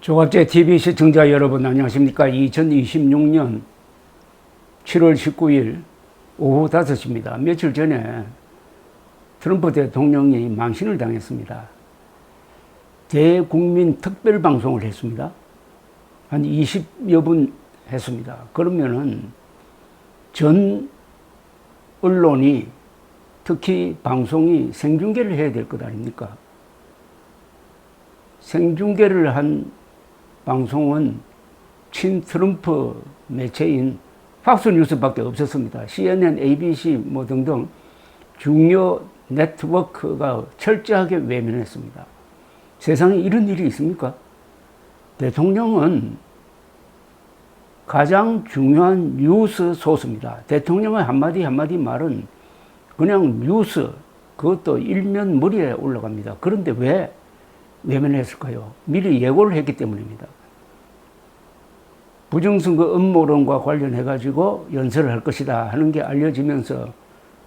조갑제 TV 시청자 여러분 안녕하십니까? 2026년 7월 19일 오후 5시입니다. 며칠 전에 트럼프 대통령이 망신을 당했습니다. 대국민 특별방송을 했습니다. 한 20여 분 했습니다. 그러면은 전 언론이 특히 방송이 생중계를 해야 될 것 아닙니까? 생중계를 한 방송은 친 트럼프 매체인 팍스뉴스밖에 없었습니다. CNN, ABC 뭐 등등 중요 네트워크가 철저하게 외면했습니다. 세상에 이런 일이 있습니까? 대통령은 가장 중요한 뉴스 소스입니다. 대통령의 한마디 한마디 말은 그냥 뉴스, 그것도 일면 머리에 올라갑니다. 그런데 왜 외면했을까요? 미리 예고를 했기 때문입니다. 부정선거 음모론과 관련해가지고 연설을 할 것이다 하는 게 알려지면서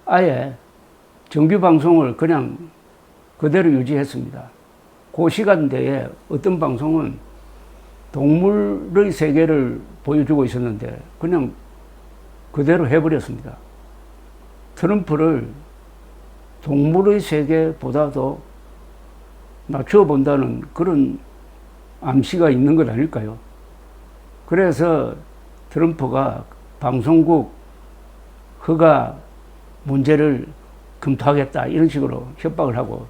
아예 정규 방송을 그냥 그대로 유지했습니다. 그 시간대에 어떤 방송은 동물의 세계를 보여주고 있었는데 그냥 그대로 해버렸습니다. 트럼프를 동물의 세계보다도 낮춰본다는 그런 암시가 있는 것 아닐까요? 그래서 트럼프가 방송국 허가 문제를 검토하겠다 이런 식으로 협박을 하고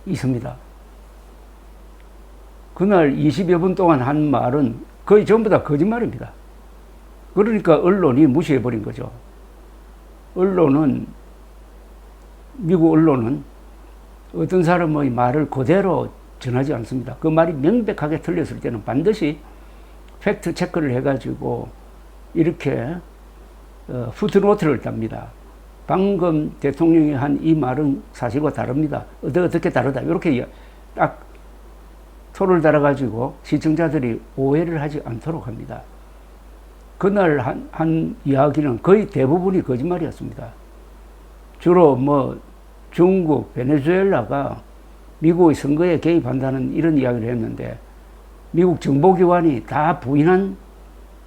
있습니다. 그날 20여 분 동안 한 말은 거의 전부 다 거짓말입니다. 그러니까 언론이 무시해버린 거죠. 미국 언론은 어떤 사람의 말을 그대로 전하지 않습니다. 그 말이 명백하게 틀렸을 때는 반드시 팩트 체크를 해가지고 이렇게 푸트노트를 답니다. 방금 대통령이 한 이 말은 사실과 다릅니다. 어떻게 다르다. 이렇게 딱 토를 달아가지고 시청자들이 오해를 하지 않도록 합니다. 그날 한 이야기는 거의 대부분이 거짓말이었습니다. 주로 뭐 중국, 베네수엘라가 미국의 선거에 개입한다는 이런 이야기를 했는데 미국 정보기관이 다 부인한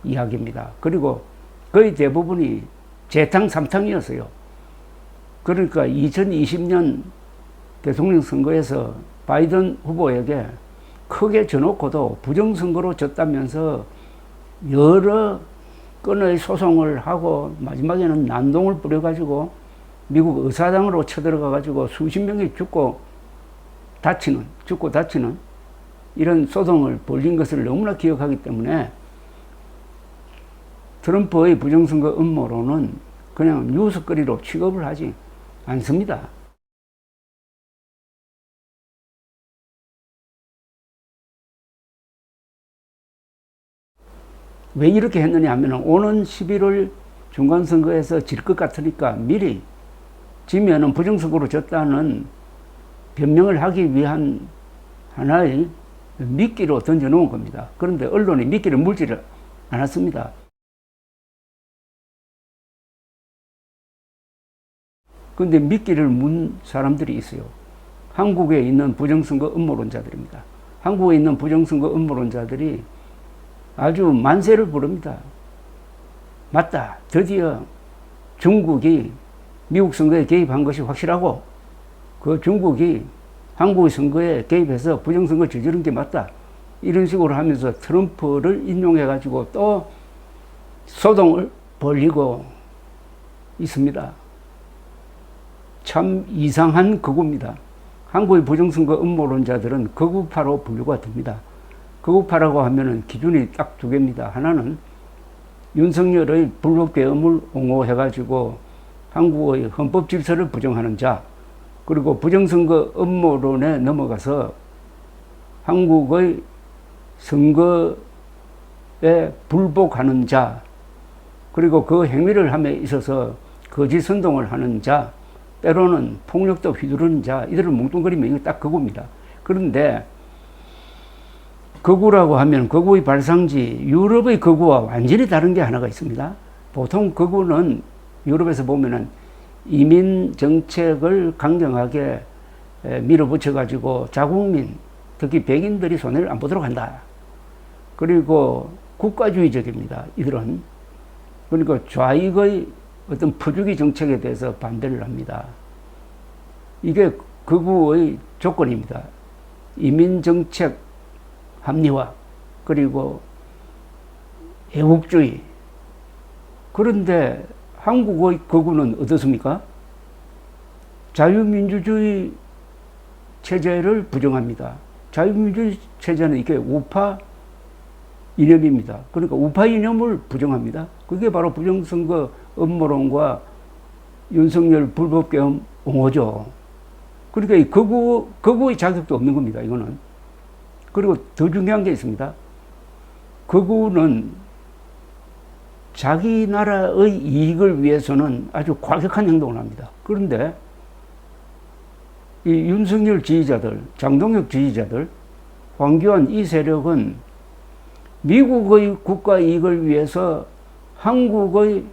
이야기입니다. 그리고 거의 대부분이 재탕 삼탕이었어요. 그러니까 2020년 대통령 선거에서 바이든 후보에게 크게 져놓고도 부정선거로 졌다면서 여러 건의 소송을 하고 마지막에는 난동을 부려가지고 미국 의사당으로 쳐들어가가지고 수십 명이 죽고 다치는 이런 소송을 벌린 것을 너무나 기억하기 때문에 트럼프의 부정선거 음모론은 그냥 뉴스거리로 취급을 하지 않습니다. 왜 이렇게 했느냐 하면 오는 11월 중간선거에서 질 것 같으니까 미리 지면은 부정선거로 졌다는 변명을 하기 위한 하나의 미끼로 던져놓은 겁니다. 그런데 언론이 미끼를 물지를 않았습니다. 그런데 미끼를 문 사람들이 있어요. 한국에 있는 부정선거 음모론자들입니다. 한국에 있는 부정선거 음모론자들이 아주 만세를 부릅니다. 맞다. 드디어 중국이 미국 선거에 개입한 것이 확실하고 그 중국이 한국의 선거에 개입해서 부정선거 저지른 게 맞다. 이런 식으로 하면서 트럼프를 인용해가지고 또 소동을 벌이고 있습니다. 참 이상한 극우입니다. 한국의 부정선거 음모론자들은 극우파로 분류가 됩니다. 극우파라고 하면은 기준이 딱 두 개입니다. 하나는 윤석열의 불법계엄을 옹호해가지고 한국의 헌법 질서를 부정하는 자, 그리고 부정선거 음모론에 넘어가서 한국의 선거에 불복하는 자, 그리고 그 행위를 함에 있어서 거짓 선동을 하는 자, 때로는 폭력도 휘두르는 자, 이들을 뭉뚱그리면 이거 딱 극우입니다. 그런데 극우라고 하면 극우의 발상지 유럽의 극우와 완전히 다른 게 하나가 있습니다. 보통 극우는 유럽에서 보면은 이민 정책을 강경하게 밀어붙여 가지고 자국민 특히 백인들이 손해를 안 보도록 한다. 그리고 국가주의적입니다. 이들은. 그러니까 좌익의 어떤 퍼주기 정책에 대해서 반대를 합니다. 이게 극우의 조건입니다. 이민정책 합리화, 그리고 애국주의. 그런데 한국의 극우는 어떻습니까? 자유민주주의 체제를 부정합니다. 자유민주주의 체제는 이게 우파 이념입니다. 그러니까 우파 이념을 부정합니다. 그게 바로 부정선거 음모론과 윤석열 불법계엄 옹호죠. 그러니까 이 극우의 자격도 없는 겁니다. 이거는. 그리고 더 중요한 게 있습니다. 극우는 자기 나라의 이익을 위해서는 아주 과격한 행동을 합니다. 그런데 이 윤석열 지지자들, 장동혁 지지자들, 황교안 이 세력은 미국의 국가 이익을 위해서 한국의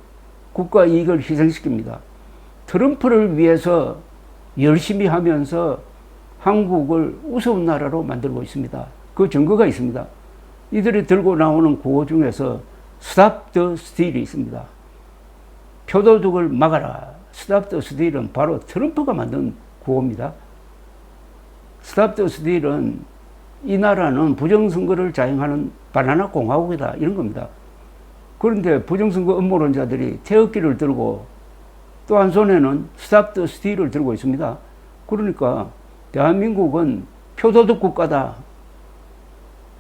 국가 이익을 희생시킵니다. 트럼프를 위해서 열심히 하면서 한국을 우스운 나라로 만들고 있습니다. 그 증거가 있습니다. 이들이 들고 나오는 구호 중에서 Stop the Steal이 있습니다. 표도둑을 막아라. Stop the Steal은 바로 트럼프가 만든 구호입니다. Stop the Steal은 이 나라는 부정선거를 자행하는 바나나 공화국이다. 이런 겁니다. 그런데 부정선거 음모론자들이 태극기를 들고 또 한 손에는 Stop the Steal을 들고 있습니다. 그러니까 대한민국은 표도둑 국가다.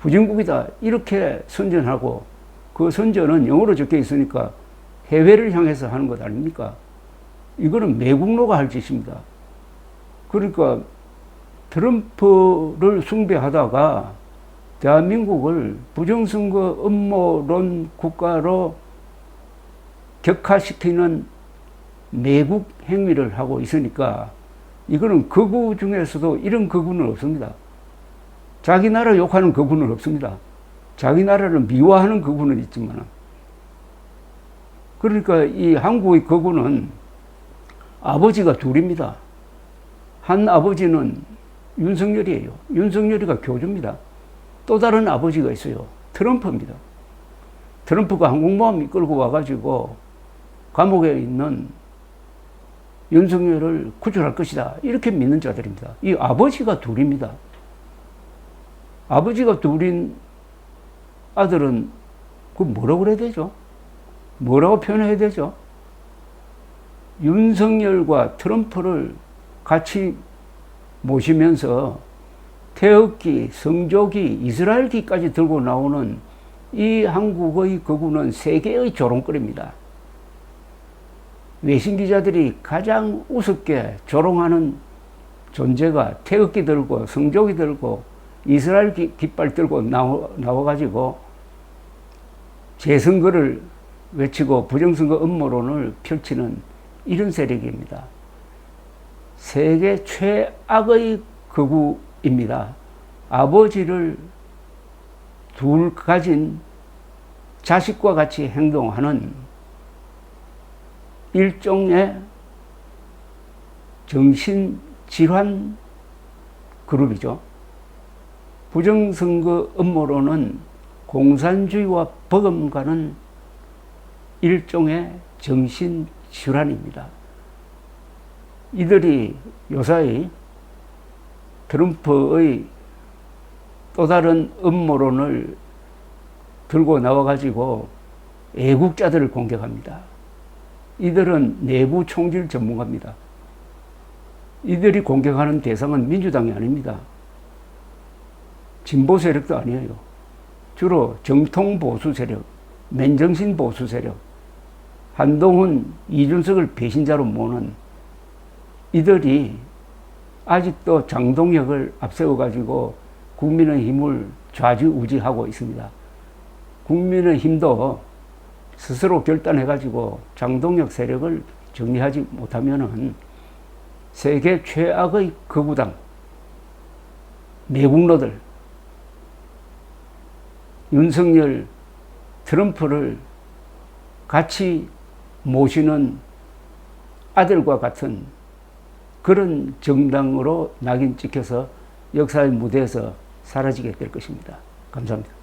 후진국이다. 이렇게 선전하고 그 선전은 영어로 적혀 있으니까 해외를 향해서 하는 것 아닙니까? 이거는 매국노가 할 짓입니다. 그러니까 트럼프를 숭배하다가 대한민국을 부정선거 음모론 국가로 격화시키는 매국 행위를 하고 있으니까 이거는 극우 중에서도 이런 극우는 없습니다. 자기 나라 욕하는 극우는 없습니다. 자기 나라를 미화하는 극우는 있지만, 그러니까 이 한국의 극우는 아버지가 둘입니다. 한 아버지는 윤석열이에요. 윤석열이가 교주입니다. 또 다른 아버지가 있어요. 트럼프입니다. 트럼프가 항공모함 이끌고 와가지고 감옥에 있는 윤석열을 구출할 것이다. 이렇게 믿는 자들입니다. 이 아버지가 둘입니다. 아버지가 둘인 아들은 그 뭐라고 그래야 되죠? 뭐라고 표현해야 되죠? 윤석열과 트럼프를 같이 모시면서 태극기, 성조기, 이스라엘기까지 들고 나오는 이 한국의 극우는 세계의 조롱거리입니다. 외신 기자들이 가장 우습게 조롱하는 존재가 태극기 들고 성조기 들고 이스라엘 깃발 들고 나와가지고 재선거를 외치고 부정선거 음모론을 펼치는 이런 세력입니다. 세계 최악의 극우입니다. 아버지를 둘 가진 자식과 같이 행동하는 일종의 정신질환 그룹이죠. 부정선거 음모론은 공산주의와 버금가는 일종의 정신질환입니다. 이들이 요사이 트럼프의 또 다른 음모론을 들고 나와가지고 애국자들을 공격합니다. 이들은 내부 총질 전문가입니다. 이들이 공격하는 대상은 민주당이 아닙니다. 진보 세력도 아니에요. 주로 정통 보수 세력, 맨정신 보수 세력, 한동훈, 이준석을 배신자로 모는 이들이 아직도 장동혁을 앞세워가지고 국민의힘을 좌지우지하고 있습니다. 국민의힘도 스스로 결단해가지고 장동혁 세력을 정리하지 못하면은 세계 최악의 극우당, 매국노들, 윤석열, 트럼프를 같이 모시는 아들과 같은 그런 정당으로 낙인 찍혀서 역사의 무대에서 사라지게 될 것입니다. 감사합니다.